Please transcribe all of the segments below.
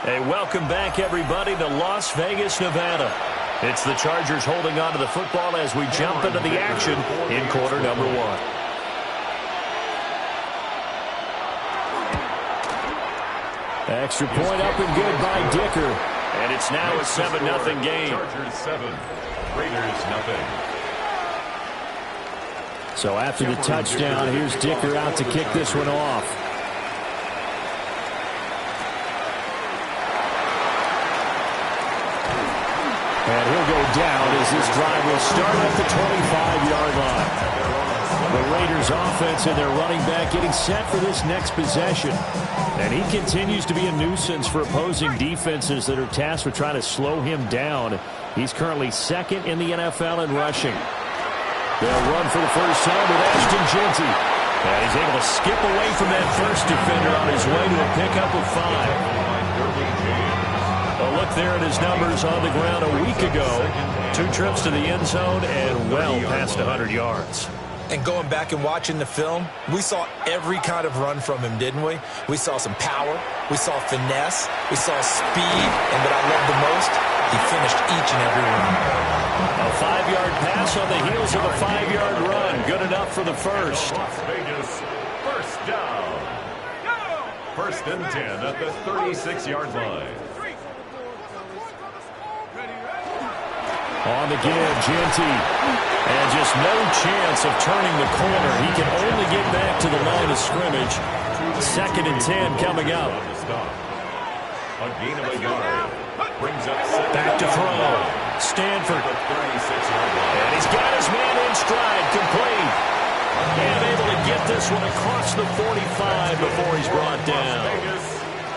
Hey, welcome back, everybody, to Las Vegas, Nevada. It's the Chargers holding on to the football as we jump into the action in quarter number one. Extra point up and good by Dicker. And it's now a 7-0 game. Chargers 7, Raiders 0. So after the touchdown, here's Dicker out to kick this one off. And he'll go down as this drive will start at the 25-yard line. The Raiders offense and their running back getting set for this next possession. And he continues to be a nuisance for opposing defenses that are tasked with trying to slow him down. He's currently second in the NFL in rushing. They'll run for the first time with Ashton Jeanty. And he's able to skip away from that first defender on his way to a pickup of 5. A look there at his numbers on the ground a week ago. 2 trips to the end zone and well past 100 yards. And going back and watching the film, we saw every kind of run from him, didn't we? We saw some power. We saw finesse. We saw speed. And what I love the most, he finished each and every one. A 5-yard pass on the heels of a 5-yard run. Good enough for the first. Las Vegas, first down. First and 10 at the 36-yard line. On the give, Jeanty. And just no chance of turning the corner. He can only get back to the line of scrimmage. 2nd and 10 coming up. A gain of a yard. Brings up back to throw. Stanford. And he's got his man in stride, complete. And able to get this one across the 45 before he's brought down.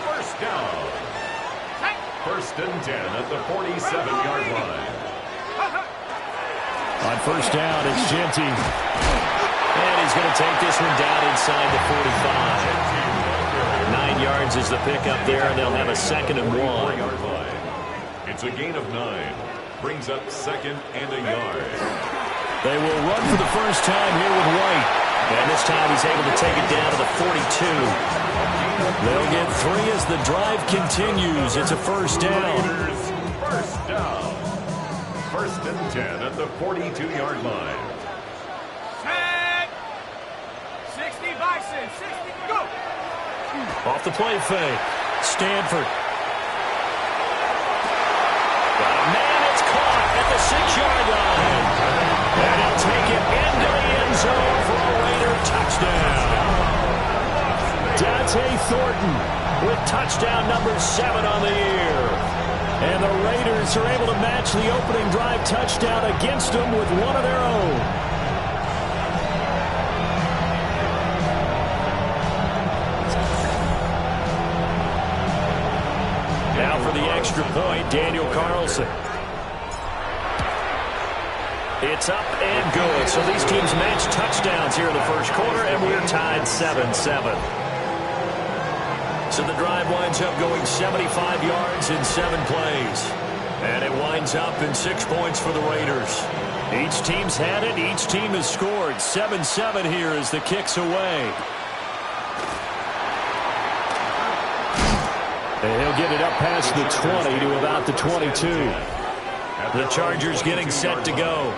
First down. First and 10 at the 47-yard line. On first down, it's Jeanty. And he's going to take this one down inside the 45. 9 yards is the pickup there, and they'll have a 2nd and 1. It's a gain of 9. Brings up 2nd and a yard. They will run for the first time here with White. And this time he's able to take it down to the 42. They'll get 3 as the drive continues. It's a first down. First down. First and 10 at the 42-yard line. 60 Bison, 60, go! Off the play fake. Stanford. Got a man, it's caught at the 6-yard line. And he'll take it into the end zone for a Raider touchdown. Dante Thornton with touchdown number 7 on the year. And the Raiders are able to match the opening drive touchdown against them with one of their own. Now for the extra point, Daniel Carlson. It's up and good. So these teams match touchdowns here in the first quarter, and we're tied 7-7. So the drive winds up going 75 yards in 7 plays. And it winds up in 6 points for the Raiders. Each team's had it. Each team has scored. 7-7 here as the kick's away. And he'll get it up past the 20 to about the 22. The Chargers getting set to go.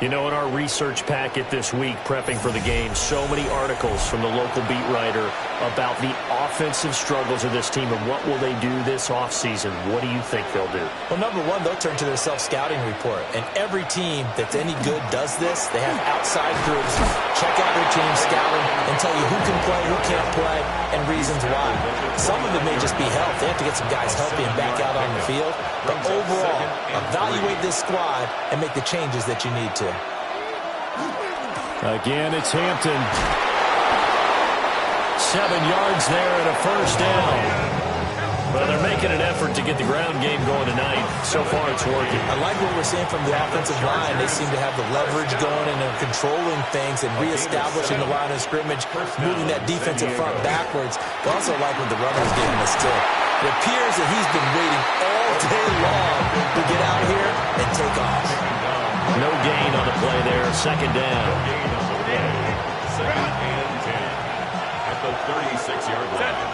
You know, in our research packet this week, prepping for the game, so many articles from the local beat writer about the offensive struggles of this team and what will they do this offseason. What do you think they'll do? Well, number one, they'll turn to their self-scouting report. And every team that's any good does this. They have outside groups, check out their team, scout them, and tell you who can play, who can't play, and reasons why. Some of it may just be health. They have to get some guys healthy and back out on the field. But overall, evaluate this squad and make the changes that you need to. Again, it's Hampton. 7 yards there and a first down. Well, they're making an effort to get the ground game going tonight. So far, it's working. I like what we're seeing from the offensive line. They seem to have the leverage going and they're controlling things and reestablishing the line of scrimmage, moving that defensive front backwards. But also like what the runner's giving us, too. It appears that he's been waiting all day long to get out here and take off. No gain on the play there. 2nd down. 2nd and 10 at the 36-yard line.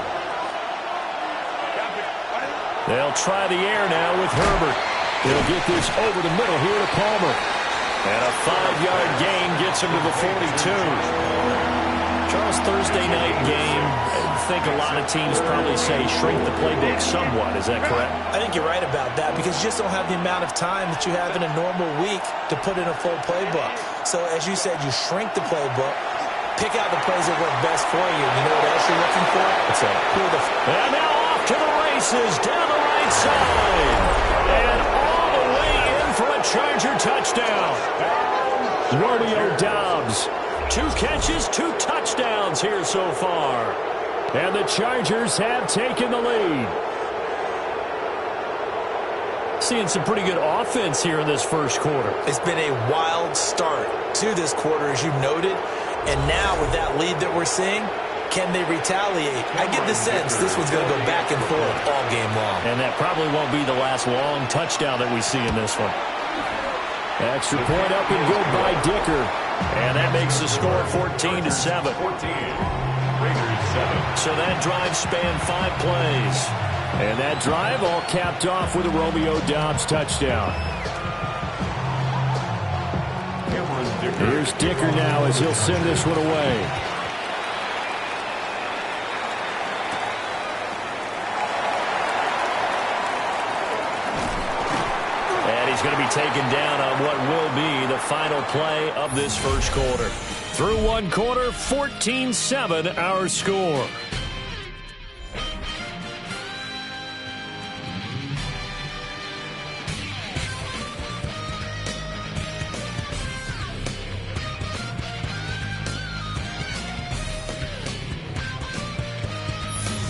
They'll try the air now with Herbert. He'll get this over the middle here to Palmer. And a 5-yard gain gets him to the 42. Charles, Thursday night game, I think a lot of teams probably say shrink the playbook somewhat. Is that correct? I think you're right about that because you just don't have the amount of time that you have in a normal week to put in a full playbook. So, as you said, you shrink the playbook, pick out the plays that work best for you. You know what else you're looking for? What's that? And now off to the races down the right side. And all the way in for a Charger touchdown. Romeo Doubs. 2 catches, 2 touchdowns here so far. And the Chargers have taken the lead. Seeing some pretty good offense here in this first quarter. It's been a wild start to this quarter, as you noted. And now with that lead that we're seeing, can they retaliate? I get the sense this one's going to go back and forth all game long. And that probably won't be the last long touchdown that we see in this one. Extra point up and good by Dicker. And that makes the score 14-7. 14. Raiders 7. So that drive spanned 5 plays. And that drive all capped off with a Romeo Doubs touchdown. Here's Dicker now as he'll send this one away. Going to be taken down on what will be the final play of this first quarter. Through one quarter, 14-7 our score.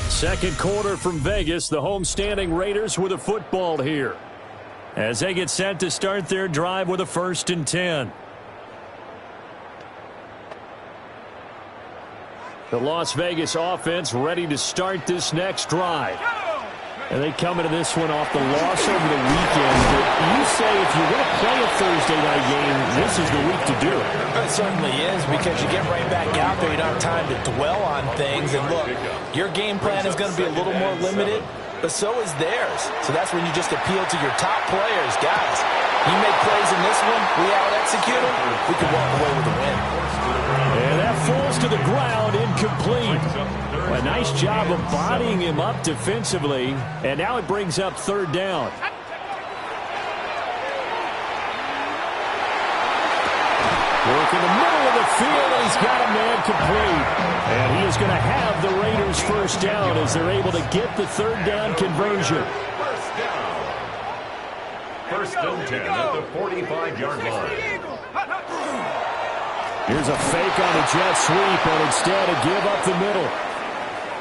Second quarter from Vegas, the homestanding Raiders with a football here, as they get set to start their drive with a 1st and 10. The Las Vegas offense ready to start this next drive. And they come into this one off the loss over the weekend. But you say if you're going to play a Thursday night game, this is the week to do it. It certainly is, because you get right back out there. You don't have time to dwell on things. And look, your game plan is going to be a little more limited, but so is theirs. So that's when you just appeal to your top players. Guys, you make plays in this one, we out-execute them, we can walk away with a win. And that falls to the ground, incomplete. A nice job of bodying him up defensively, and now it brings up 3rd down. Work in the middle of the field, and he's got a man complete. And he is going to have the Raiders' 1st down as they're able to get the 3rd down conversion. 1st and 10 at the 45-yard line. Here's a fake on the jet sweep, and instead a give up the middle.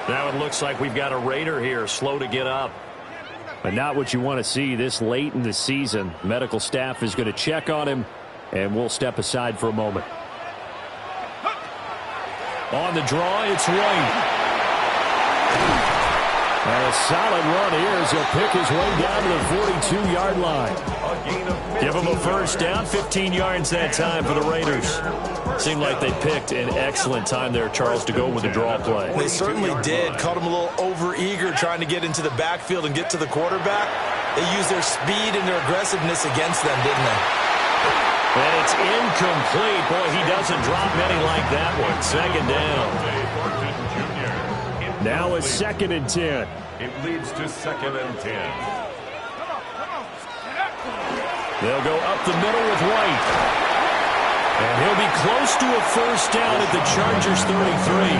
Now it looks like we've got a Raider here, slow to get up. But not what you want to see this late in the season. Medical staff is going to check on him, and we'll step aside for a moment. On the draw, it's White. And a solid run here as he'll pick his way down to the 42-yard line. Give him a 1st down, 15 yards that time for the Raiders. Seemed like they picked an excellent time there, Charles, to go with the draw play. They certainly did. Caught him a little over-eager trying to get into the backfield and get to the quarterback. They used their speed and their aggressiveness against them, didn't they? And it's incomplete. Boy, he doesn't drop many like that one. 2nd down. Now a 2nd and 10. It leads to 2nd and 10. They'll go up the middle with White. And he'll be close to a 1st down at the Chargers' 33.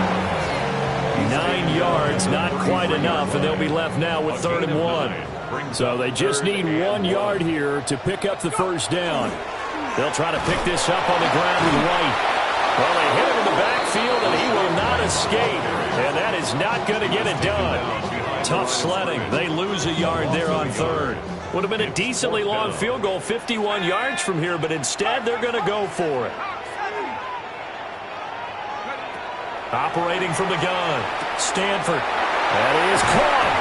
9 yards, not quite enough, and they'll be left now with 3rd and 1. So they just need 1 yard here to pick up the 1st down. They'll try to pick this up on the ground with White. Well, they hit him in the backfield, and he will not escape. And that is not going to get it done. Tough sledding. They lose a yard there on 3rd. Would have been a decently long field goal, 51 yards from here, but instead they're going to go for it. Operating from the gun, Stanford. That is caught.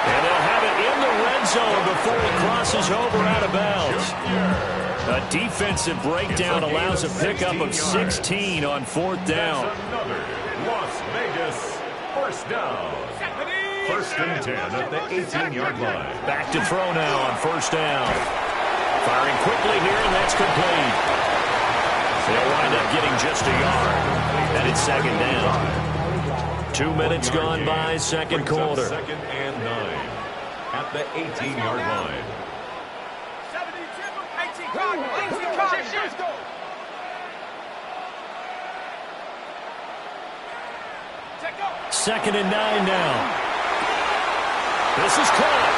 And they'll have it in the red zone before he crosses over out of bounds. A defensive breakdown allows a pickup of 16 on 4th down. Another Las Vegas 1st down. First and 10 at the 18-yard line. Back to throw now on first down. Firing quickly here, and that's complete. They'll wind up getting just a yard. And it's second down. 2 minutes gone by, second quarter. Second and 9 at the 18-yard line. 18 card. Second and 9 now. This is caught.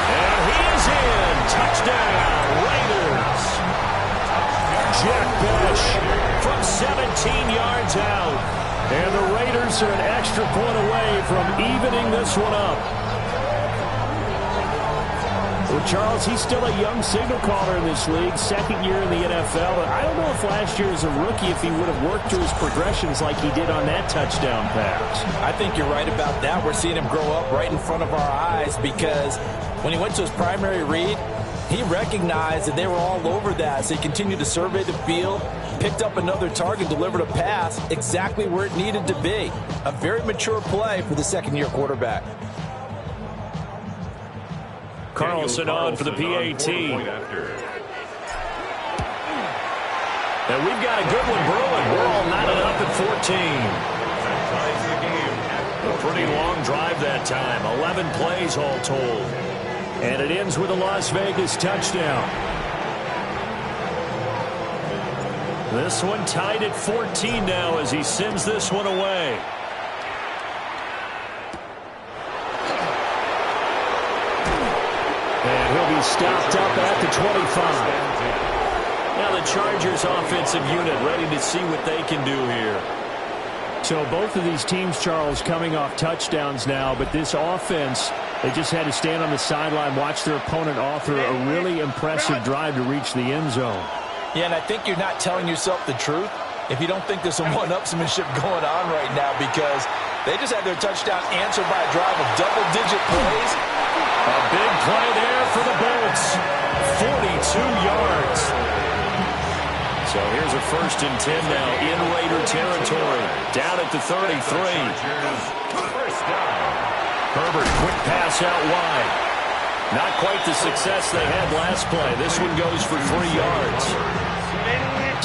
And he is in. Touchdown, Raiders. Jack Bech from 17 yards out. And the Raiders are an extra point away from evening this one up. Well, Charles, he's still a young signal caller in this league, second year in the NFL. But I don't know if last year as a rookie, if he would have worked through his progressions like he did on that touchdown pass. I think you're right about that. We're seeing him grow up right in front of our eyes because when he went to his primary read, he recognized that they were all over that. So he continued to survey the field, picked up another target, delivered a pass exactly where it needed to be. A very mature play for the second-year quarterback. Carlson on for the PAT. And we've got a good one brewing. We're all knotted up at 14. A pretty long drive that time. 11 plays all told. And it ends with a Las Vegas touchdown. This one tied at 14 now as he sends this one away. And he'll be stopped up at the 25. Now the Chargers offensive unit ready to see what they can do here. So both of these teams, Charles, coming off touchdowns now, but this offense, they just had to stand on the sideline, watch their opponent author a really impressive drive to reach the end zone. Yeah, and I think you're not telling yourself the truth if you don't think there's some one-upsmanship going on right now, because they just had their touchdown answered by a drive of double-digit plays. A big play there for the Bolts. 42 yards. So here's a first and 10 now in Raider territory. Down at the 33. Herbert, quick pass out wide. Not quite the success they had last play. This one goes for 3 yards.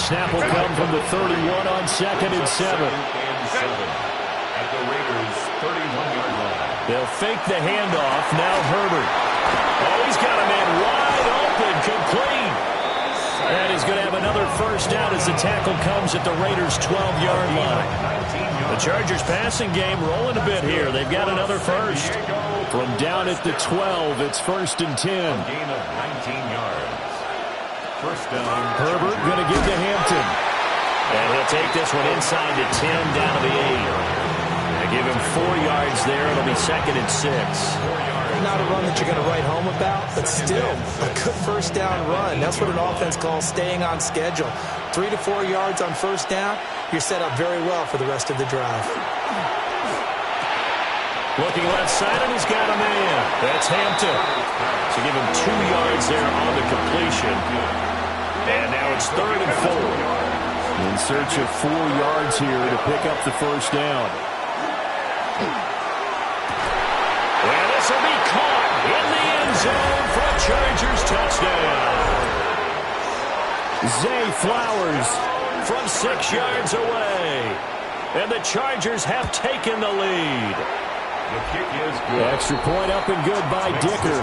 Snap will come from the 31 on second and 7. At the Raiders' 31-yard line. They'll fake the handoff. Now Herbert. Oh, he's got a man wide open, complete. And he's going to have another first down as the tackle comes at the Raiders' 12-yard line. The Chargers passing game rolling a bit here. They've got another first. From down at the 12, it's first and 10. Gain of 19 yards. First down. Herbert going to give to Hampton. And he'll take this one inside to 10, down to the 8. They give him 4 yards there. It'll be second and 6. Not a run that you're going to write home about, but still a good first down run. That's what an offense calls staying on schedule. 3 to 4 yards on first down, you're set up very well for the rest of the drive. Looking left side, and he's got a man. That's Hampton. So give him 2 yards there on the completion. And now it's third and 4. In search of 4 yards here to pick up the first down. And this will be caught in the end zone for a Chargers touchdown. Zay Flowers from 6 yards away. And the Chargers have taken the lead. The kick is good. Extra point up and good by Dicker.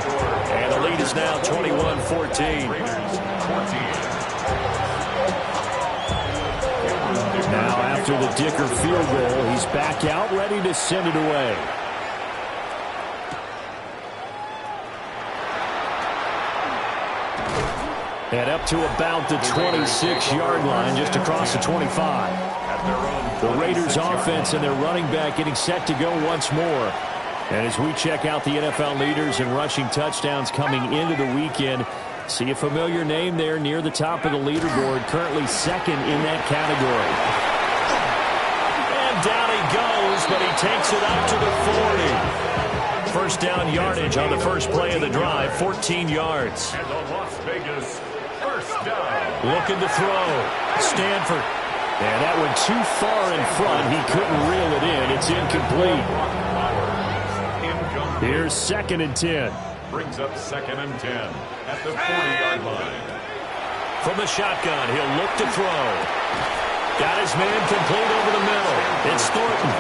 And the lead is now 21-14. Now after the Dicker field goal, he's back out ready to send it away. And up to about the 26-yard line, just across the 25. The Raiders offense and their running back getting set to go once more. And as we check out the NFL leaders in rushing touchdowns coming into the weekend, see a familiar name there near the top of the leaderboard, currently second in that category. And down he goes, but he takes it up to the 40. First down yardage on the first play of the drive, 14 yards. And the Las Vegas first down. Looking to throw. Stanford. And that went too far in front. He couldn't reel it in. It's incomplete. Incomplete. Here's 2nd and 10. Brings up 2nd and 10 at the 40-yard line. From the shotgun, he'll look to throw. Got his man complete over the middle. It's Thornton.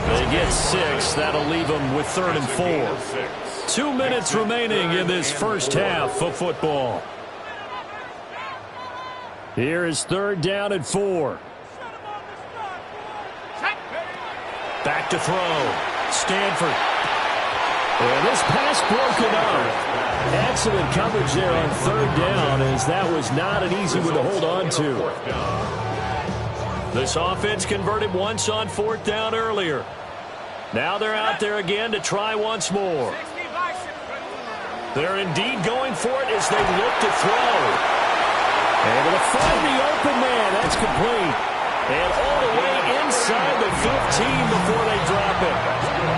They get 6. That'll leave them with 3rd and 4. 2 minutes remaining in this first half of football. Here is 3rd down and 4. Back to throw. Stanford. And this pass broken up. Excellent coverage there on 3rd down, as that was not an easy one to hold on to. This offense converted once on 4th down earlier. Now they're out there again to try once more. They're indeed going for it as they look to throw. Able to find the open man. That's complete. And all the way inside the 15 before they drop it.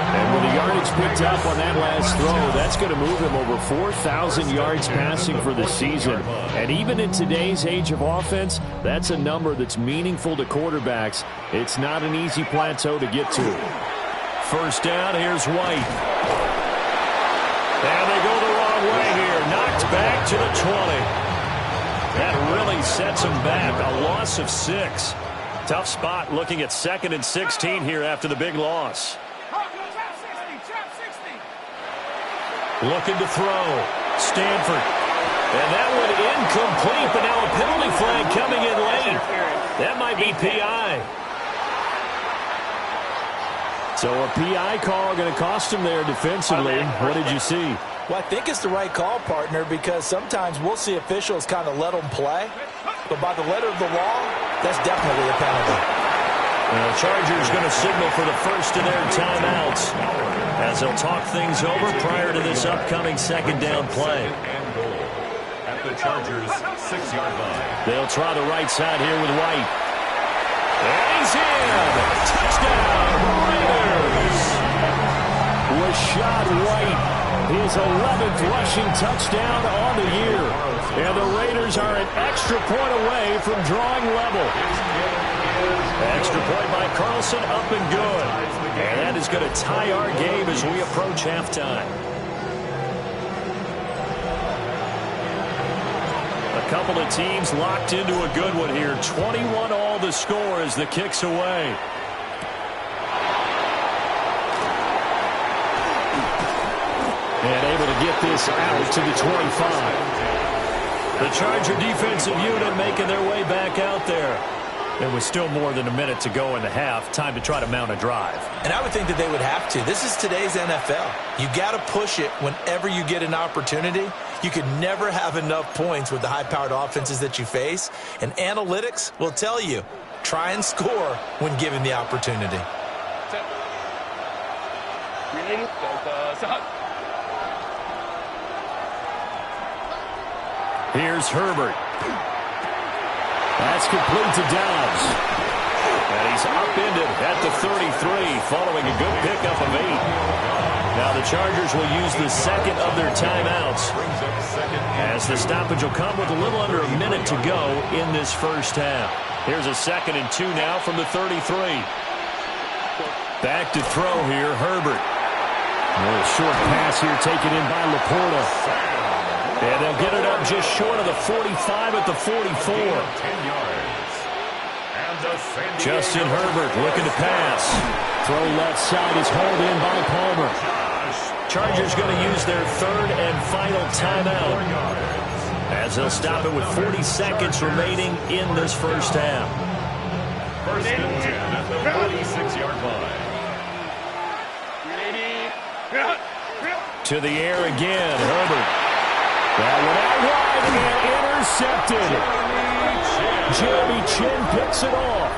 And with the yardage picked up on that last throw, that's going to move him over 4,000 yards passing for the season. And even in today's age of offense, that's a number that's meaningful to quarterbacks. It's not an easy plateau to get to. 1st down, here's White. And they go the wrong way here. Knocked back to the 20. That really sets them back. A loss of 6. Tough spot looking at 2nd and 16 here after the big loss. Looking to throw. Stanford. And that one incomplete, but now a penalty flag coming in late. That might be PI. So a PI call going to cost him there defensively. What did you see? Well, I think it's the right call, partner, because sometimes we'll see officials kind of let them play. But by the letter of the law, that's definitely a penalty. The Chargers going to signal for the first of their timeouts as they'll talk things over prior to this upcoming 2nd down play. And goal at the Chargers' 6-yard line. They'll try the right side here with White. And he's in! Touchdown, Raiders! Rashad White, his 11th rushing touchdown on the year. And the Raiders are an extra point away from drawing level. Extra point by Carlson, up and good. And that is going to tie our game as we approach halftime. A couple of teams locked into a good one here. 21 all the score as the kick's away. And able to get this out to the 25. The Charger defensive unit making their way back out there. There was still more than a minute to go in the half. Time to try to mount a drive. And I would think that they would have to. This is today's NFL. You got to push it whenever you get an opportunity. You can never have enough points with the high-powered offenses that you face. And analytics will tell you, try and score when given the opportunity. Here's Herbert. That's complete to Dobbs. And he's upended at the 33 following a good pickup of 8. Now the Chargers will use the 2nd of their timeouts as the stoppage will come with a little under a minute to go in this first half. Here's a 2nd and 2 now from the 33. Back to throw here, Herbert. A little short pass here taken in by Laporta. And they'll get it up just short of the 45 at the 44. Justin Herbert looking to pass. Throw left side is hauled in by Palmer. Chargers going to use their 3rd and final timeout as they'll stop it with 40 seconds remaining in this first half. 1st and 10 at the 46-yard line. To the air again, Herbert. That one out wide and intercepted. Jeremy Chin picks it off.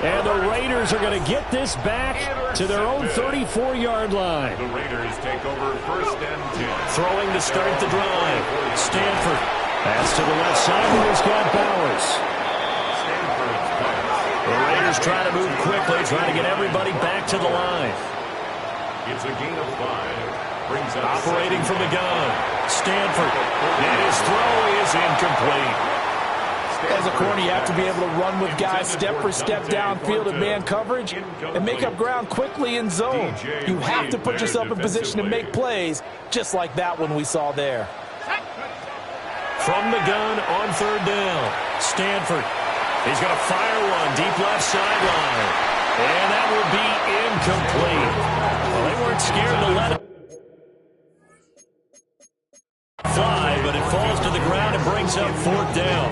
And the Raiders are going to get this back to their own 34-yard line. The Raiders take over 1st and 10. Throwing to start the drive. Stanford. Pass to the left side. He's got Bowers. The Raiders try to move quickly, trying to get everybody back to the line. It's a gain of 5. Operating from the gun. Stanford. And his throw is incomplete. As a corner, you have to be able to run with guys step for step downfield in man coverage and make up ground quickly in zone. You have to put yourself in position to make plays, just like that one we saw there. From the gun on third down, Stanford. He's going to fire one deep left sideline. And that will be incomplete. Well, they weren't scared to let it fly, but it falls to the ground and brings up fourth down.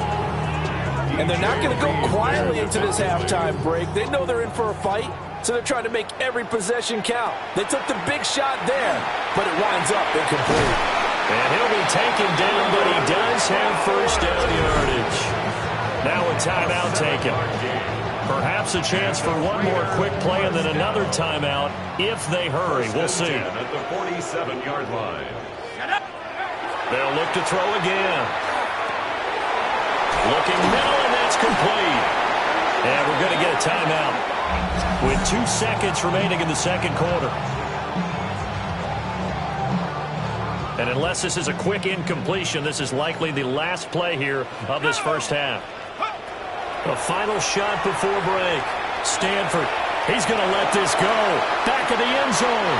And they're not going to go quietly into this halftime break. They know they're in for a fight, so they're trying to make every possession count. They took the big shot there, but it winds up incomplete. And he'll be taken down, but he does have first down yardage. Now a timeout taken. Perhaps a chance for one more quick play and then another timeout if they hurry. We'll see. At the 47-yard line. They'll look to throw again. Looking middle, and that's complete. And we're going to get a timeout with 2 seconds remaining in the second quarter. And unless this is a quick incompletion, this is likely the last play here of this first half. A final shot before break. Stanford, he's going to let this go. Back of the end zone.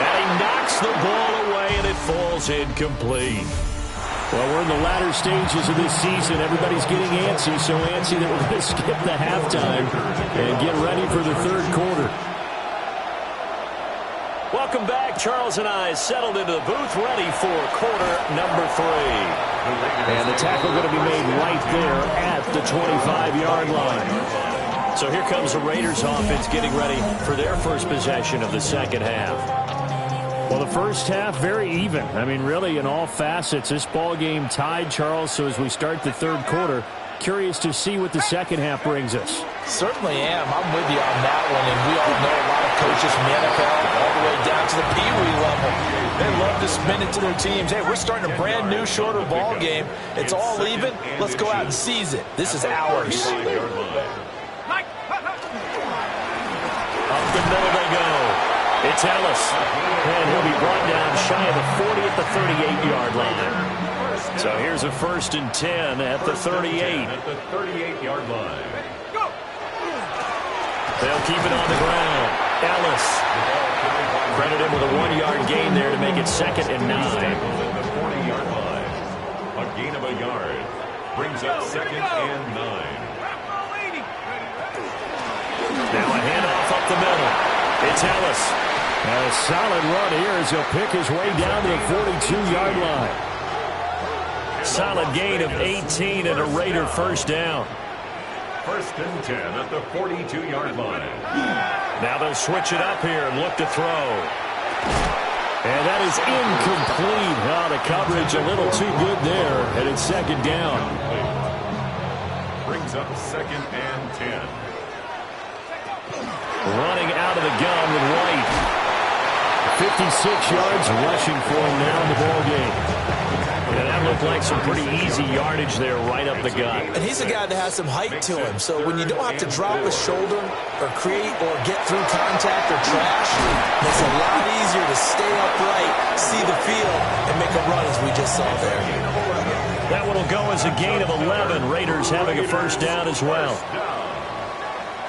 And he knocks the ball away, and it falls incomplete. Well, we're in the latter stages of this season. Everybody's getting antsy, so antsy that we're going to skip the halftime and get ready for the third quarter. Welcome back. Charles and I settled into the booth, ready for quarter number 3. And the tackle going to be made right there at the 25-yard line. So here comes the Raiders offense getting ready for their first possession of the second half. Well, the first half, very even. I mean, really, in all facets, this ball game tied, Charles. So as we start the third quarter, curious to see what the second half brings us. Certainly am. I'm with you on that one. And we all know a lot of coaches from the NFL all the way down to the Pee Wee level. They love to spin it to their teams. Hey, we're starting a brand new, shorter ball game. It's all even. Let's go out and seize it. This is ours. Up the middle they go. It's Ellis. And he'll be brought down shy of the 40 at the 38-yard line. So here's a 1st and 10 at the 38. At the 38-yard line. They'll keep it on the ground. Ellis. Credit him with a 1-yard gain there to make it 2nd and 9. At the 40-yard line. A gain of a yard. Brings up 2nd and 9. Now a handoff up the middle. It's Ellis. And a solid run here as he'll pick his way down to the 42-yard line. Solid gain of 18 and a Raider first down. 1st and 10 at the 42-yard line. Now they'll switch it up here and look to throw. And that is incomplete. Oh, the coverage a little too good there, and it's 2nd down. Brings up 2nd and 10. Running out of the gun with White. 56 yards rushing for him now in the ball game. And that looked like some pretty easy yardage there right up the gut. And he's a guy that has some height to him. So when you don't have to drop a shoulder or create or get through contact or trash, it's a lot easier to stay upright, see the field, and make a run as we just saw there. That one will go as a gain of 11. Raiders having a first down as well.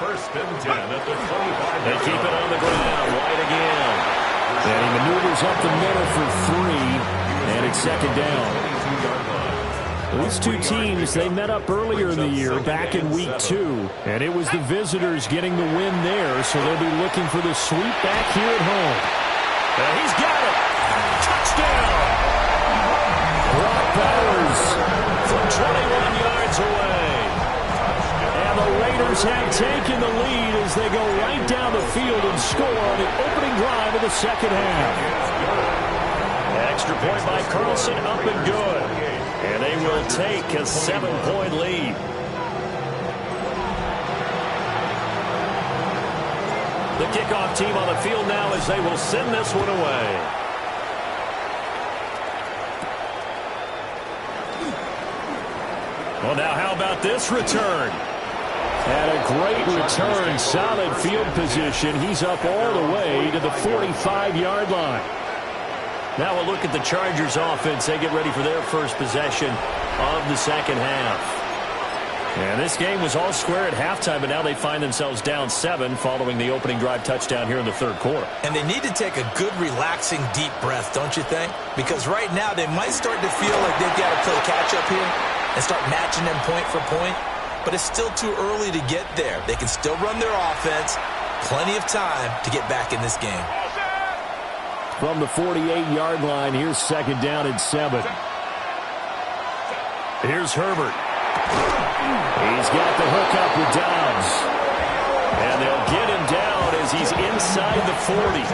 1st and 10 at the 25. They keep it on the ground. White again. And he maneuvers up the middle for 3. And it's 2nd down. These two teams, they met up earlier in the year, back in week 2. And it was the visitors getting the win there, so they'll be looking for the sweep back here at home. And he's got it. Touchdown. Brock Bowers from 21 yards away. And the Raiders have taken the lead as they go right down the field and score on the opening drive of the second half. Extra point by Carlson, up and good. And they will take a 7-point lead. The kickoff team on the field now as they will send this one away. Well, now how about this return? And a great return, solid field position. He's up all the way to the 45-yard line. Now we'll look at the Chargers offense. They get ready for their first possession of the second half. And this game was all square at halftime, but now they find themselves down 7 following the opening drive touchdown here in the third quarter. And they need to take a good, relaxing, deep breath, don't you think? Because right now they might start to feel like they've got to play catch-up here and start matching them point for point. But it's still too early to get there. They can still run their offense. Plenty of time to get back in this game. From the 48-yard line, here's second down and 7. Here's Herbert. He's got the hookup with Dobbs. And they'll get him down as he's inside the 40.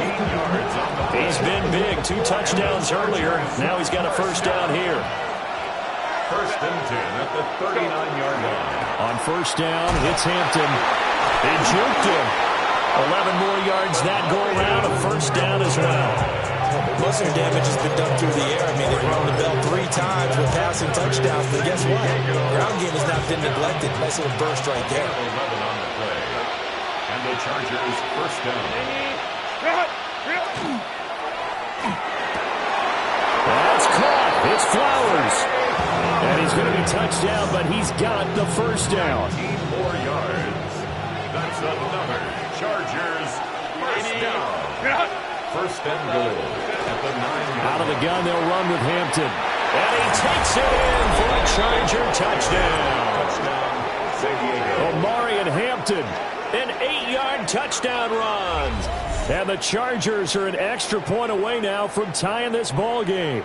He's been big. 2 touchdowns earlier. Now he's got a first down here. First and 10 at the 39-yard line. On first down, it's Hampton. They juked him. 11 more yards that go around. A first down as well. Most of the damage has been done through the air. I mean, they've rung the bell 3 times with passing touchdowns, but guess what? Ground game has not been neglected. Nice little burst right there. 11 on the play. And the Chargers first down. That's caught. It's Flowers. And he's going to be touched down, but he's got the first down. 18 more yards. That's another Chargers first down. First and goal at the 9-yard. Out of the gun, they'll run with Hampton. And he takes it in for a Charger touchdown. Touchdown, San Diego. Omarion Hampton, an 8-yard touchdown run. And the Chargers are an extra point away now from tying this ball game.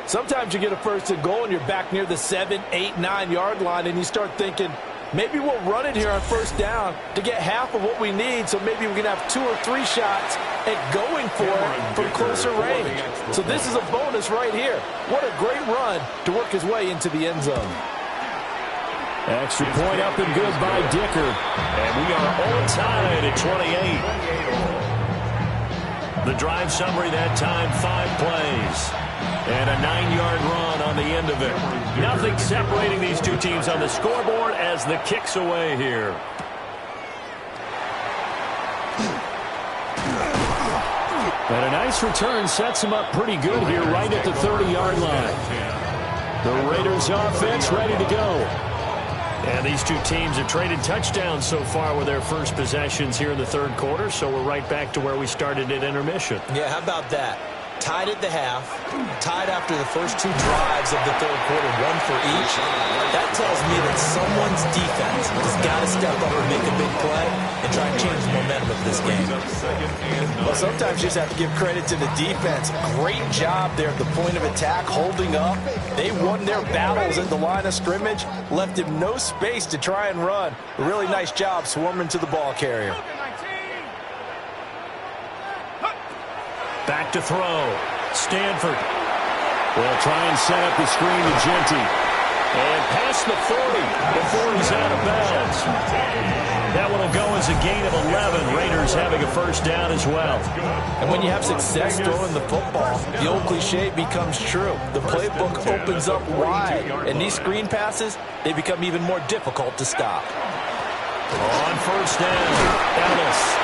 Sometimes you get a first and goal and you're back near the 7, 8, 9-yard line and you start thinking, maybe we'll run it here on first down to get half of what we need, so maybe we can have 2 or 3 shots at going for it from closer range. So this is a bonus right here. What a great run to work his way into the end zone. Extra point up and good by Dicker. And we are all tied at 28. The drive summary that time, 5 plays. And a 9-yard run on the end of it. Nothing separating these two teams on the scoreboard as the kick's away here. And a nice return sets them up pretty good here right at the 30-yard line. The Raiders offense ready to go. And these two teams have traded touchdowns so far with their first possessions here in the third quarter, so we're right back to where we started at intermission. Yeah, how about that? Tied at the half, tied after the first 2 drives of the third quarter, 1 for each. That tells me that someone's defense has got to step up and make a big play and try and change the momentum of this game. Well, sometimes you just have to give credit to the defense. Great job there at the point of attack, holding up. They won their battles at the line of scrimmage, left him no space to try and run. A really nice job swarming to the ball carrier. Back to throw. Stanford will try and set up the screen to Genty. And past the 40 before he's out of bounds. That one will go as a gain of 11. Raiders having a first down as well. And when you have success throwing the football, the old cliche becomes true. The playbook opens up wide. And these screen passes, they become even more difficult to stop. On first down, Ellis.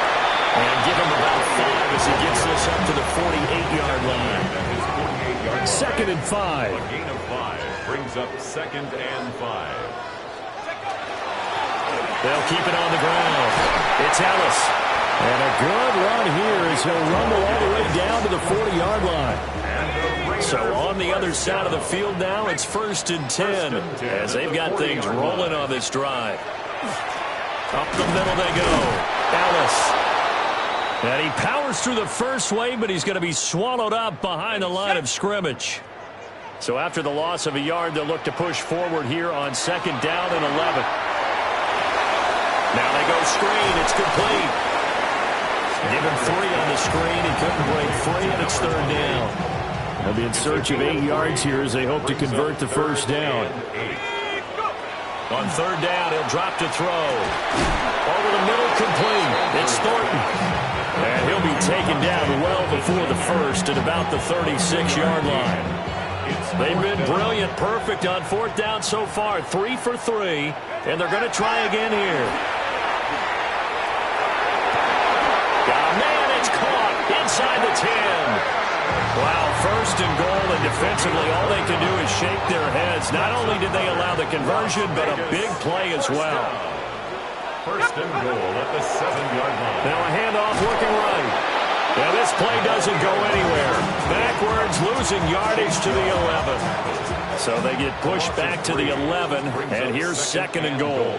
And give him about 5 as he gets this up to the 48-yard line. Second and 5. A gain of 5 brings up second and 5. They'll keep it on the ground. It's Ellis. And a good run here as he'll rumble all the way down to the 40-yard line. So on the other side of the field now, it's first and 10 as they've got things rolling on this drive. Up the middle they go. Ellis. And he powers through the first wave, but he's going to be swallowed up behind the line of scrimmage. So after the loss of a yard, they'll look to push forward here on second down and 11. Now they go screen. It's complete. Give him 3 on the screen. He couldn't break free, and it's third down. They'll be in search of 8 yards here as they hope to convert the first down. On third down, he'll drop to throw. Over the middle, complete. It's Thornton. And he'll be taken down well before the first at about the 36-yard line. They've been brilliant, perfect on fourth down so far. 3 for 3, and they're going to try again here. Oh, man, it's caught inside the 10. Wow, first and goal, and defensively all they can do is shake their heads. Not only did they allow the conversion, but a big play as well. First and goal at the 7-yard line. Now a handoff working right. Now this play doesn't go anywhere. Backwards, losing yardage to the 11. So they get pushed back to the 11, and here's second and goal.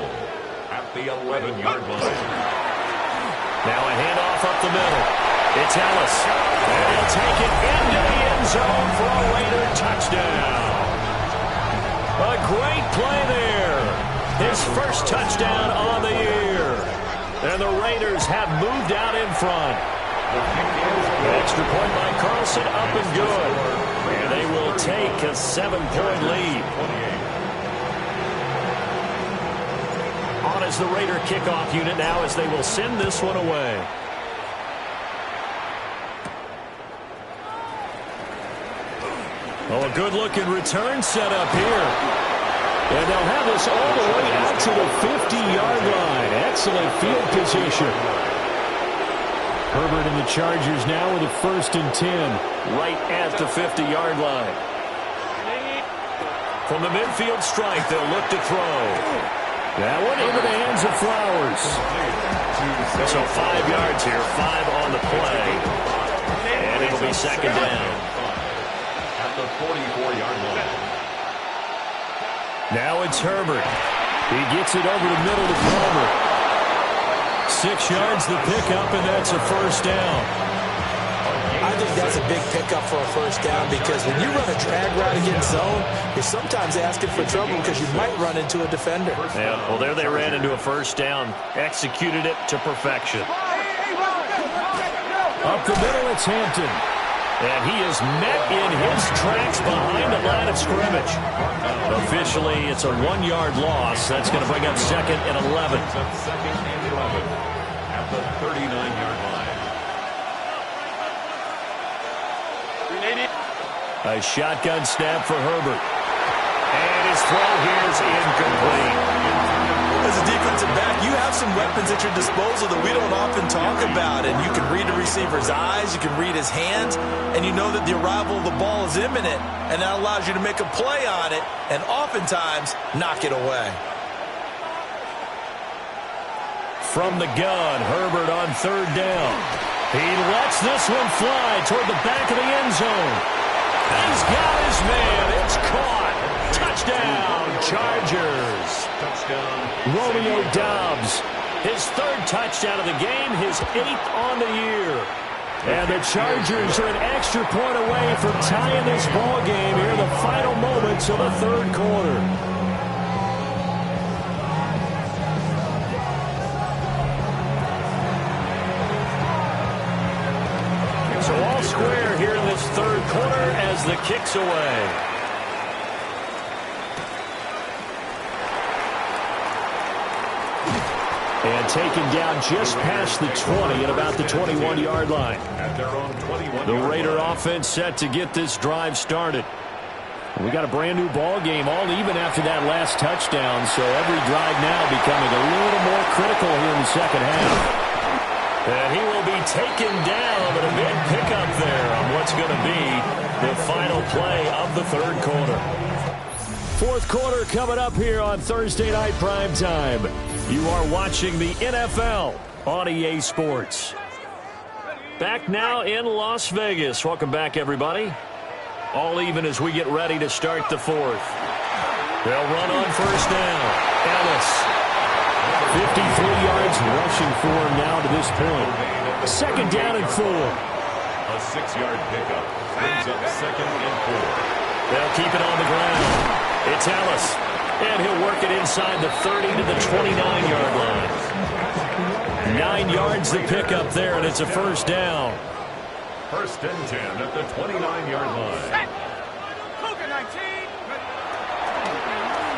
At the 11-yard line. Now a handoff up the middle. It's Ellis. And he'll take it into the end zone for a Raider touchdown. A great play there. His first touchdown on the year. And the Raiders have moved out in front. Extra point by Carlson, up and good. And they will take a 7-point lead. On as the Raider kickoff unit now as they will send this one away. Oh, a good-looking return set up here. And they'll have this all the way out to the 50-yard line. Excellent field position. Herbert and the Chargers now with a 1st and 10. Right at the 50-yard line. From the midfield strike, they'll look to throw. That one into the hands of Flowers. So 5 yards here, 5 on the play. And it'll be second down. At the 44-yard line. Now it's Herbert. He gets it over the middle to Palmer. 6 yards the pickup, and that's a first down. I think that's a big pickup for a first down because when you run a drag route against zone, you're sometimes asking for trouble because you might run into a defender. Yeah, well, there they ran into a first down. Executed it to perfection. Up the middle, it's Hampton. And he is met in his tracks behind the line of scrimmage. Officially, it's a 1-yard loss. That's going to bring up second and 11. Second and 11 at the 39-yard line. A shotgun snap for Herbert. And his throw here is incomplete. As a defensive back, you have some weapons at your disposal that we don't often talk about. And you can read a receiver's eyes, you can read his hands, and you know that the arrival of the ball is imminent. And that allows you to make a play on it and oftentimes knock it away. From the gun, Herbert on 3rd down. He lets this one fly toward the back of the end zone. He's got his man. It's caught. Touchdown, Chargers. Touchdown. Romeo Doubs, his 3rd touchdown of the game, his 8th on the year. And the Chargers are an extra point away from tying this ball game here in the final moments of the 3rd quarter. So all square here in this 3rd quarter as the kick's away. And taken down just past the 20 at about the 21-yard line. At their own 21. The Raider offense set to get this drive started. We got a brand new ball game, all even after that last touchdown, so every drive now becoming a little more critical here in the second half. And he will be taken down, but a big pickup there on what's going to be the final play of the 3rd quarter. 4th quarter coming up here on Thursday Night Prime Time. You are watching the NFL on EA Sports. Back now in Las Vegas. Welcome back, everybody. All even as we get ready to start the 4th. They'll run on 1st down. Ellis. 53 yards rushing for him now to this point. 2nd down and 4. A 6-yard pickup brings up 2nd and 4. They'll keep it on the ground. It's Ellis. And he'll work it inside the 30 to the 29-yard line. 9 yards the pickup there, and it's a 1st down. 1st and 10 at the 29-yard line.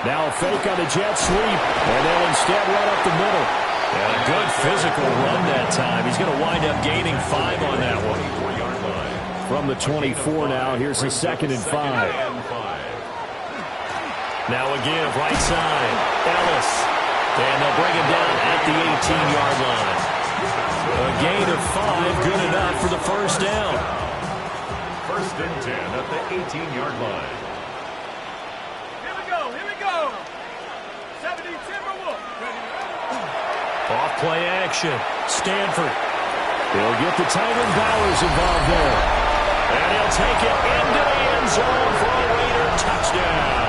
Now a fake on the jet sweep, and they'll instead run up the middle. And a good physical run that time. He's going to wind up gaining 5 on that one. From the 24 now, here's the 2nd and 5. Now a give, right side, Ellis. And they'll bring him down at the 18-yard line. A gain of 5, good enough for the 1st down. First and 10 at the 18-yard line. Here we go. 70 Timberwolves. Off play action. Stanford. He'll get the tight end Bowers involved there. And he'll take it into the end zone for a Raider touchdown.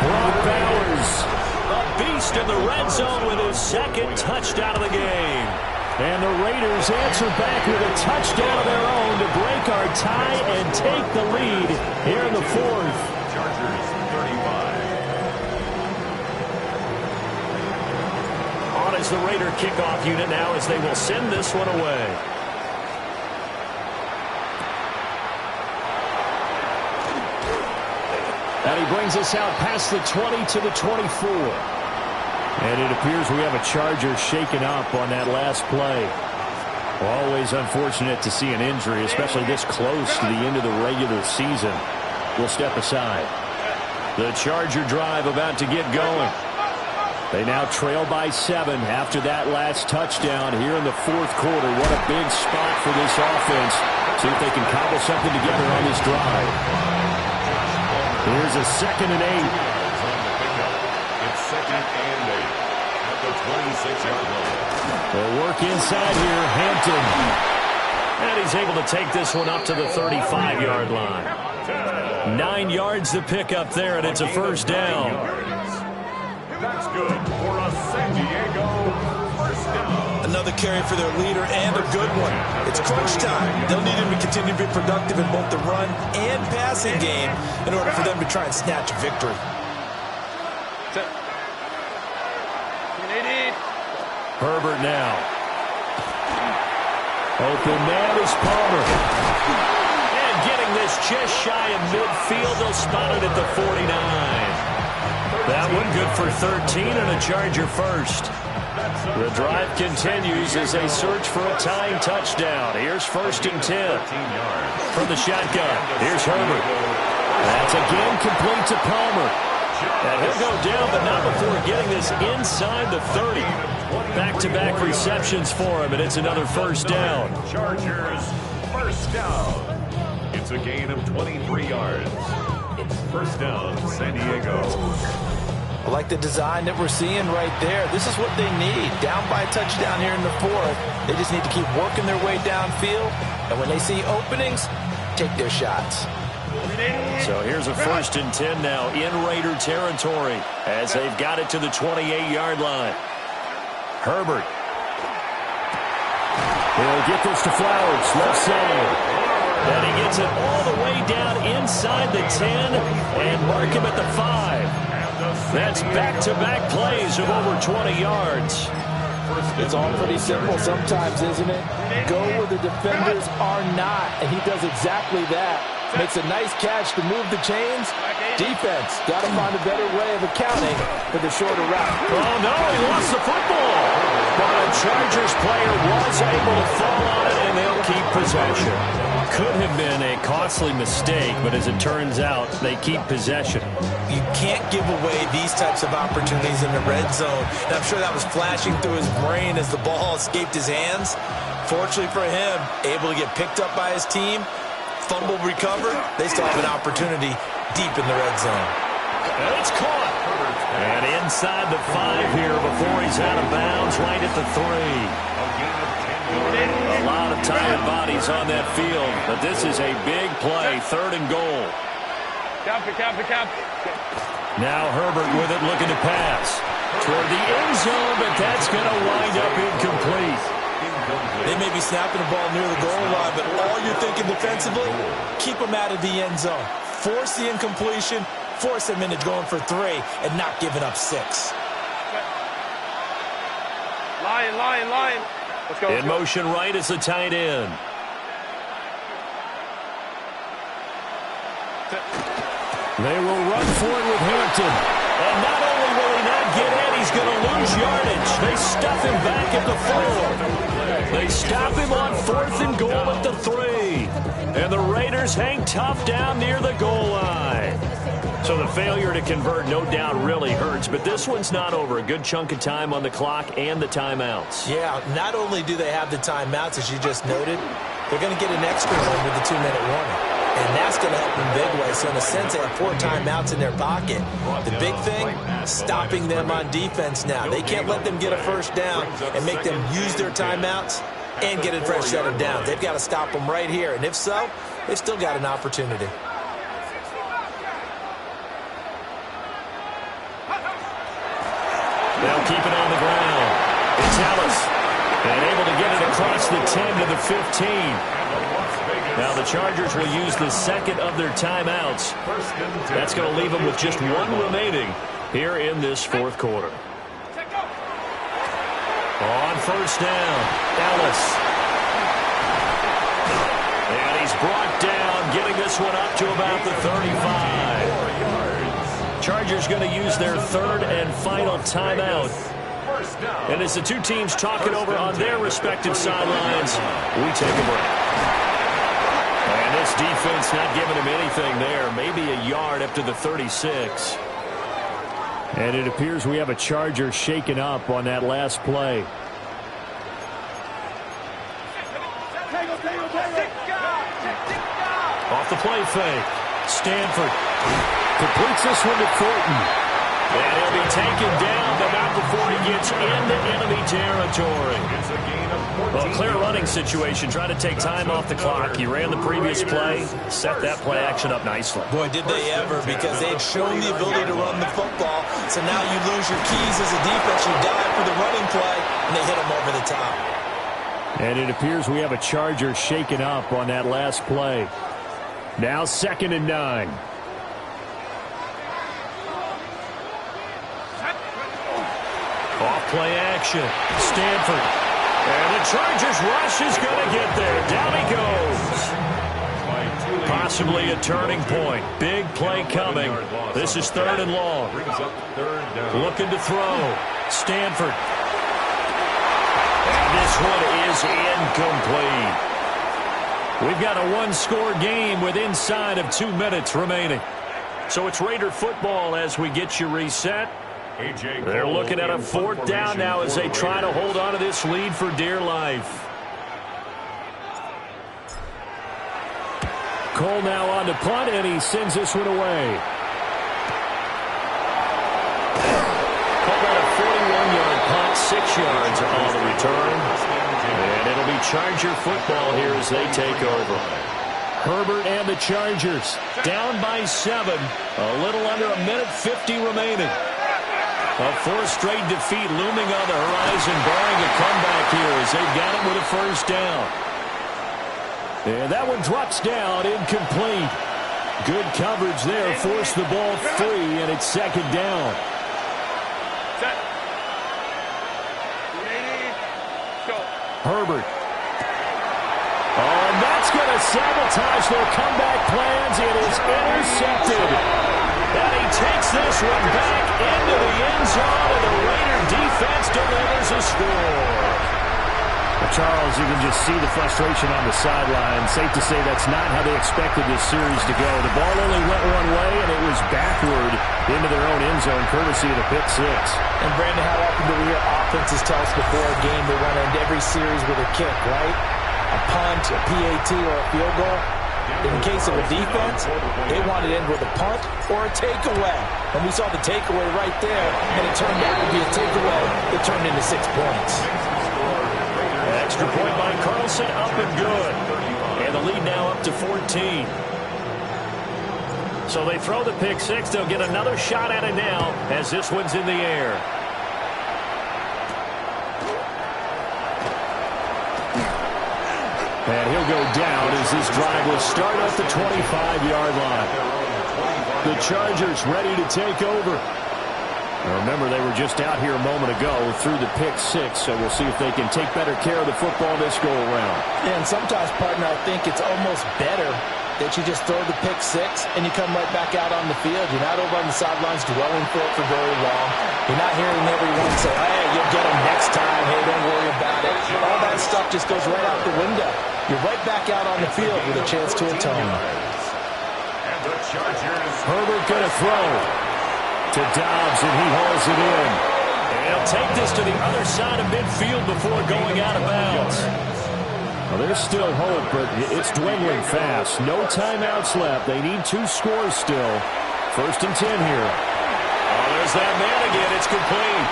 Brock Bowers, a beast in the red zone with his second touchdown of the game. And the Raiders answer back with a touchdown of their own to break our tie and take the lead here in the fourth. Chargers 35. On is the Raider kickoff unit now as they will send this one away. And he brings us out past the 20 to the 24. And it appears we have a Charger shaken up on that last play. Always unfortunate to see an injury, especially this close to the end of the regular season. We'll step aside. The Charger drive about to get going. They now trail by 7 after that last touchdown here in the fourth quarter. What a big spot for this offense. See if they can cobble something together on this drive. Here's a 2nd and 8. It's 2nd and 8 at the 26-yard line. They'll work inside here. Hampton. And he's able to take this one up to the 35-yard line. 9 yards to pick up there, and it's a first down. That's good for a San Diego first down. Another carry for their leader and a good one. It's crunch time. They'll need him to continue to be productive in both the run and passing game in order for them to try and snatch a victory. Herbert now. Open man is Palmer. And getting this just shy of midfield, they'll spot it at the 49. That one good for 13 and a Charger first. The drive continues as they search for a tying touchdown. Here's 1st and 10 from the shotgun. Here's Herbert. That's again complete to Palmer. And he'll go down, but not before getting this inside the 30. Back-to-back receptions for him, and it's another first down. Chargers first down. It's a gain of 23 yards. First down, San Diego. I like the design that we're seeing right there. This is what they need. Down by a touchdown here in the fourth. They just need to keep working their way downfield. And when they see openings, take their shots. So here's a 1st and 10 now in Raider territory as they've got it to the 28-yard line. Herbert. He'll get this to Flowers. Left side. And he gets it all the way down inside the 10 and mark him at the 5. That's back-to-back plays of over 20 yards. It's all pretty simple sometimes, isn't it? Go where the defenders are not, and he does exactly that. Makes a nice catch to move the chains. Defense, got to find a better way of accounting for the shorter route. Oh, no, he lost the football. But a Chargers player was able to fall on it, and they'll keep possession. Could have been a costly mistake, but as it turns out, they keep possession. You can't give away these types of opportunities in the red zone. And I'm sure that was flashing through his brain as the ball escaped his hands. Fortunately for him, able to get picked up by his team, fumble recovered, they still have an opportunity deep in the red zone. And it's caught. And inside the 5 here before he's out of bounds, right at the 3. A lot of tired bodies on that field, but this is a big play, 3rd and goal. Now Herbert with it, looking to pass toward the end zone, but that's going to wind up incomplete. They may be snapping the ball near the goal line, but all you're thinking defensively, keep them out of the end zone. Force the incompletion, force them into going for 3, and not giving up 6. Line. Let's go. In motion right is the tight end. They will run for it with Hampton. And not only will he not get in, he's going to lose yardage. They stuff him back at the 4. They stop him on 4th and goal at the 3. And the Raiders hang tough down near the goal line. So the failure to convert no doubt really hurts, but this one's not over. A good chunk of time on the clock and the timeouts. Yeah, not only do they have the timeouts, as you just noted, they're going to get an extra one with the 2-minute warning. And that's going to help them big way. So in a sense, they have 4 timeouts in their pocket. The big thing, stopping them on defense now. They can't let them get a first down and make them use their timeouts and get a fresh set of downs. They've got to stop them right here. And if so, they've still got an opportunity. They'll keep it on the ground. It's Ellis. And able to get it across the 10 to the 15. Now the Chargers will use the second of their timeouts. That's going to leave them with just 1 remaining here in this 4th quarter. On first down, Ellis. And he's brought down, getting this one up to about the 35. Chargers going to use their 3rd and final timeout. And as the two teams talk it over on their respective sidelines, we take a break. And this defense not giving him anything there. Maybe a yard up to the 36. And it appears we have a Charger shaken up on that last play. Off the play fake. Stanford completes this one to Thornton. And he'll be taken down, but not before he gets into enemy territory. Well, clear running situation, trying to take time off the clock. He ran the previous play, set that play action up nicely. Boy, did they ever, because they'd shown the ability to run the football. So now you lose your keys as a defense. You dive for the running play, and they hit them over the top. And it appears we have a Charger shaken up on that last play. Now 2nd and 9. Off play action. Stanford. And the Chargers rush is going to get there. Down he goes. Possibly a turning point. Big play coming. This is 3rd and long. Looking to throw. Stanford. And this one is incomplete. We've got a 1-score game with inside of 2 minutes remaining. So it's Raider football as we get you reset. They're looking at a 4th down now as they try to hold on to this lead for dear life. Cole now on to punt, and he sends this one away. Cole got a 41-yard punt, 6 yards on the return. And it'll be Charger football here as they take over. Herbert and the Chargers down by 7. A little under a minute 50 remaining. A 4th straight defeat looming on the horizon, barring a comeback here as they've got it with a first down. And that one drops down, incomplete. Good coverage there, forced the ball free, and it's 2nd down. Herbert. Oh, and that's going to sabotage their comeback plans. It is intercepted. And he takes this one back into the end zone, and the Raider defense delivers a score. Well, Charles, you can just see the frustration on the sideline. Safe to say that's not how they expected this series to go. The ball only went one way, and it was backward into their own end zone, courtesy of the pick 6. And, Brandon, how often do we hear offenses tell us before a game they want to end every series with a kick, right? A punt, a PAT, or a field goal. In the case of a defense, they wanted to end with a punt or a takeaway. And we saw the takeaway right there, and it turned out to be a takeaway that turned into 6 points. Extra point by Carlson, up and good. And the lead now up to 14. So they throw the pick 6. They'll get another shot at it now as this one's in the air. And he'll go down as this drive will start at the 25-yard line. The Chargers ready to take over. Now remember, they were just out here a moment ago through the pick 6, so we'll see if they can take better care of the football this go-around. And sometimes, partner, I think it's almost better that you just throw the pick 6 and you come right back out on the field. You're not over on the sidelines dwelling for it for very long. You're not hearing everyone say, hey, you'll get them next time. Hey, don't worry about it. All that stuff just goes right out the window. You're right back out on the field with a chance to atone. And the Chargers. Herbert going to throw to Dobbs, and he hauls it in. And he'll take this to the other side of midfield before going out of bounds. Well, there's still hope, but it's dwindling fast. No timeouts left. They need 2 scores still. 1st and 10 here. Oh, there's that man again. It's complete.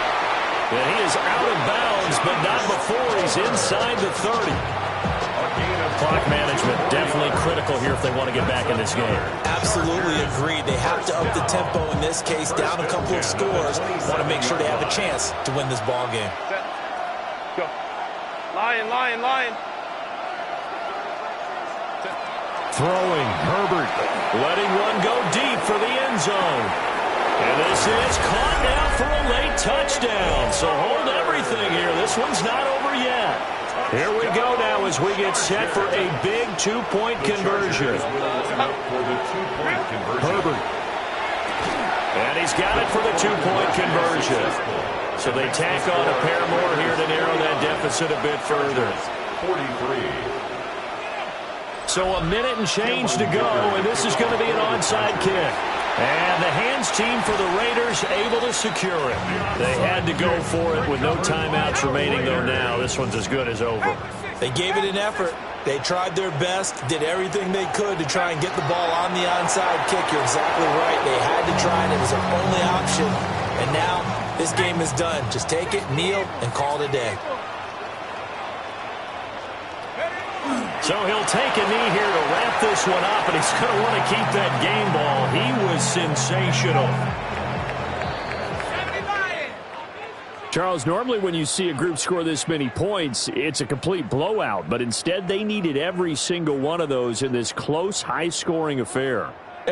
And he is out of bounds, but not before he's inside the 30. Clock management definitely critical here if they want to get back in this game. Absolutely agreed. They have to up the tempo in this case, down a couple of scores. Want to make sure they have a chance to win this ball game. Go. Lion, lion, lion. Throwing, Herbert letting one go deep for the end zone. And this is caught now for a late touchdown. So hold everything here. This one's not over yet. Here we go now as we get set for a big 2-point conversion. Herbert. And he's got it for the 2-point conversion. So they tack on a pair more here to narrow that deficit a bit further. 43. So a minute and change to go, and this is going to be an onside kick. And the hands team for the Raiders able to secure it. They had to go for it with no timeouts remaining, though now. This one's as good as over. They gave it an effort. They tried their best, did everything they could to try and get the ball on the onside kick. You're exactly right. They had to try it. It was their only option. And now this game is done. Just take it, kneel, and call it a day. So he'll take a knee here to wrap this one up, and he's going to want to keep that game ball. He was sensational. Charles, normally when you see a group score this many points, it's a complete blowout, but instead they needed every single one of those in this close, high-scoring affair.